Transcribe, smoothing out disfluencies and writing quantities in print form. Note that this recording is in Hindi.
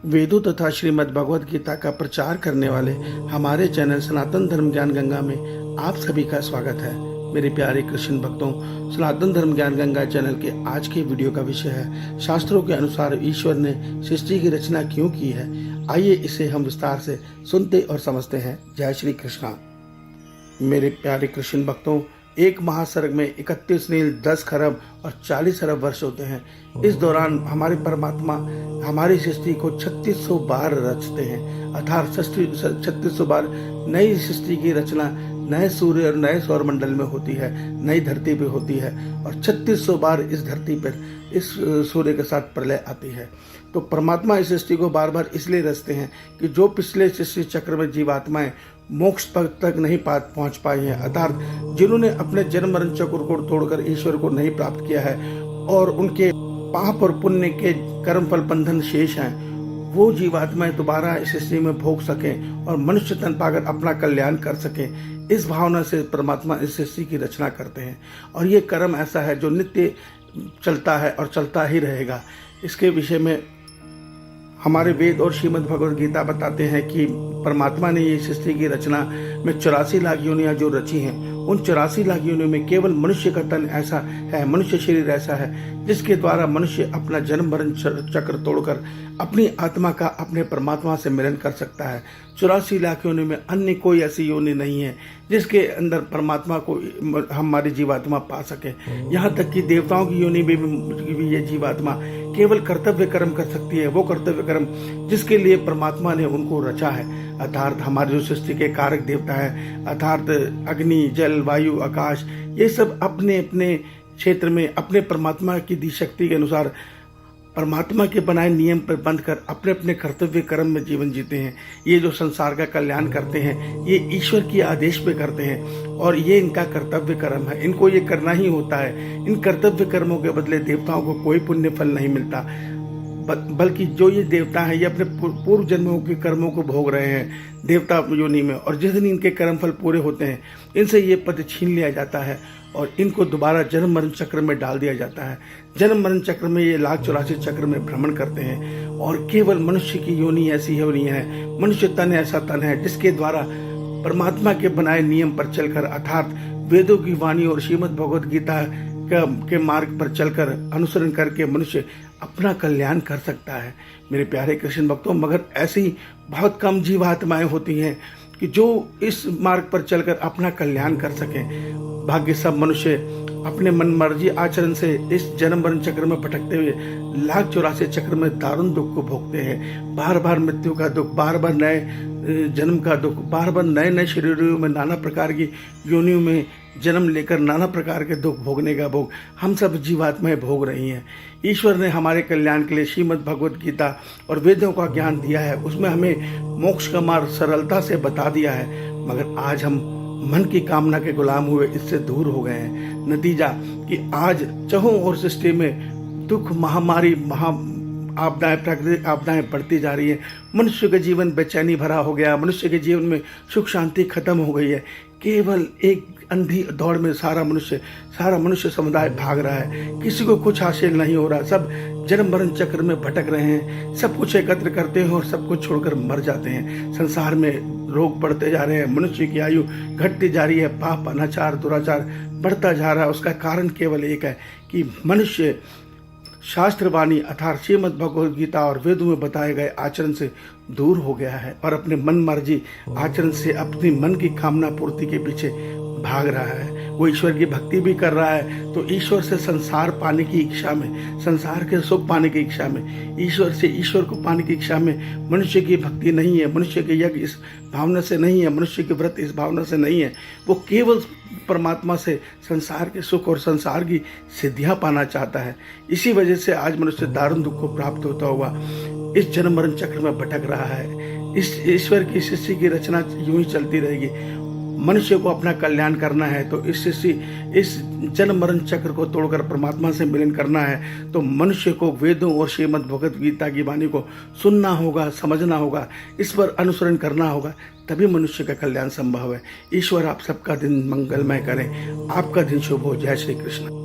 वेदों तथा श्रीमद् भगवद गीता का प्रचार करने वाले हमारे चैनल सनातन धर्म ज्ञान गंगा में आप सभी का स्वागत है। मेरे प्यारे कृष्ण भक्तों, सनातन धर्म ज्ञान गंगा चैनल के आज के वीडियो का विषय है शास्त्रों के अनुसार ईश्वर ने सृष्टि की रचना क्यों की है। आइए इसे हम विस्तार से सुनते और समझते हैं। जय श्री कृष्णा। मेरे प्यारे कृष्ण भक्तों, एक महासर्ग में 31 नील 10 खरब और 40 अरब वर्ष होते हैं। इस दौरान हमारे परमात्मा हमारी सृष्टि को 3600 बार रचते हैं, अर्थात 3600 बार नई सृष्टि की रचना नए सूर्य और नए सौर मंडल में होती है, नई धरती पे होती है और 3600 बार इस धरती पर इस सूर्य के साथ प्रलय आती है। तो परमात्मा इस सृष्टि को बार बार इसलिए रचते हैं कि जो पिछले सृष्टि चक्र में जीवात्माएं मोक्ष पद तक नहीं पहुंच पाई हैं, अर्थात जिन्होंने अपने जन्म मरण चक्र को तोड़कर ईश्वर को नहीं प्राप्त किया है और उनके पाप और पुण्य के कर्म फल बंधन शेष हैं, वो जीवात्माएं दोबारा इस सृष्टि में भोग सकें और मनुष्य तन पाकर अपना कल्याण कर सकें। इस भावना से परमात्मा इस सृष्टि की रचना करते हैं और ये कर्म ऐसा है जो नित्य चलता है और चलता ही रहेगा। इसके विषय में हमारे वेद और श्रीमद् भगवद गीता बताते हैं कि परमात्मा ने ये सृष्टि की रचना में 84 लाख योनियां जो रची हैं, उन 84 लाख योनियों में केवल मनुष्य का तन ऐसा है, मनुष्य शरीर ऐसा है जिसके द्वारा मनुष्य अपना जन्म मरण चक्र तोड़कर अपनी आत्मा का अपने परमात्मा से मिलन कर सकता है। 84 लाख योनि में अन्य कोई ऐसी योनि नहीं है जिसके अंदर परमात्मा को हमारी जीवात्मा पा सके। यहाँ तक कि देवताओं की योनि में भी ये जीवात्मा केवल कर्तव्य कर्म कर सकती है, वो कर्तव्य कर्म जिसके लिए परमात्मा ने उनको रचा है। अर्थात हमारे जो सृष्टि के कारक देवता है, अर्थात अग्नि, जल, वायु, आकाश, ये सब अपने अपने क्षेत्र में अपने परमात्मा की दी शक्ति के अनुसार परमात्मा के बनाए नियम पर बंध कर अपने अपने कर्तव्य कर्म में जीवन जीते हैं। ये जो संसार का कल्याण करते हैं, ये ईश्वर की आदेश पे करते हैं और ये इनका कर्तव्य कर्म है, इनको ये करना ही होता है। इन कर्तव्य कर्मों के बदले देवताओं को कोई पुण्य फल नहीं मिलता, बल्कि जो ये देवता हैं ये अपने पूर्व जन्मों के कर्मों को भोग रहे हैं देवता योनि में, और जिस दिन इनके कर्म फल पूरे होते हैं इनसे ये पद छीन लिया जाता है और इनको दोबारा जन्म मरण चक्र में डाल दिया जाता है। जन्म मरण चक्र में ये 1,84 चक्र में भ्रमण करते हैं और केवल मनुष्य की योनि ऐसी योनि है, मनुष्य तन ऐसा तन है जिसके द्वारा परमात्मा के बनाए नियम पर चलकर, अर्थात वेदों की वाणी और श्रीमद् भगवद गीता के मार्ग पर चलकर अनुसरण करके मनुष्य अपना कल्याण कर सकता है। मेरे प्यारे कृष्ण भक्तों, मगर ऐसी बहुत कम जीवात्माएं होती हैं कि जो इस मार्ग पर चलकर अपना कल्याण कर सकें। भाग्य सब मनुष्य अपने मन मर्जी आचरण से इस जन्म मरण चक्र में भटकते हुए 1,84 चक्र में दारुण दुख को भोगते हैं। बार बार मृत्यु का दुख, बार बार नए जन्म का दुख, बार बार नए नए शरीरों में नाना प्रकार की योनियों में जन्म लेकर नाना प्रकार के दुख भोगने का भोग हम सब जीवात्माएं भोग रही हैं। ईश्वर ने हमारे कल्याण के लिए श्रीमद् भगवद गीता और वेदों का ज्ञान दिया है, उसमें हमें मोक्ष का मार्ग सरलता से बता दिया है, मगर आज हम मन की कामना के गुलाम हुए इससे दूर हो गए हैं। नतीजा कि आज चहुं ओर सृष्टि में दुख, महामारी, आपदाएं, प्राकृतिक आपदाएं बढ़ती जा रही है। मनुष्य का जीवन बेचैनी भरा हो गया, मनुष्य के जीवन में सुख शांति खत्म हो गई है। केवल एक अंधी दौड़ में सारा मनुष्य समुदाय भाग रहा है, किसी को कुछ हासिल नहीं हो रहा, सब जन्म मरण चक्र में भटक रहे हैं, सब कुछ एकत्र करते हैं और सब कुछ छोड़कर मर जाते हैं। संसार में रोग बढ़ते जा रहे हैं, मनुष्य की आयु घटती जा रही है, पाप, अनाचार, दुराचार बढ़ता जा रहा है। उसका कारण केवल एक है कि मनुष्य शास्त्रवाणी अर्थात श्रीमद् भगवद गीता और वेदों में बताए गए आचरण से दूर हो गया है और अपने मन मर्जी आचरण से अपनी मन की कामना पूर्ति के पीछे भाग रहा है। वो ईश्वर की भक्ति भी कर रहा है तो ईश्वर से संसार पाने की इच्छा में, संसार के सुख पाने की इच्छा में, ईश्वर से ईश्वर को पाने की इच्छा में मनुष्य की भक्ति नहीं है, मनुष्य के यज्ञ इस भावना से नहीं है, मनुष्य के व्रत इस भावना से नहीं है। वो केवल परमात्मा से संसार के सुख और संसार की सिद्धियां पाना चाहता है। इसी वजह से आज मनुष्य दारुण दुख को प्राप्त होता हुआ इस जन्म मरण चक्र में भटक रहा है। इस ईश्वर की सृष्टि की रचना यूं ही चलती रहेगी। मनुष्य को अपना कल्याण करना है तो इस जन्म मरण चक्र को तोड़कर परमात्मा से मिलन करना है तो मनुष्य को वेदों और श्रीमद् भगवद गीता की वाणी को सुनना होगा, समझना होगा, इस पर अनुसरण करना होगा, तभी मनुष्य का कल्याण संभव है। ईश्वर आप सबका दिन मंगलमय करें, आपका दिन शुभ हो। जय श्री कृष्ण।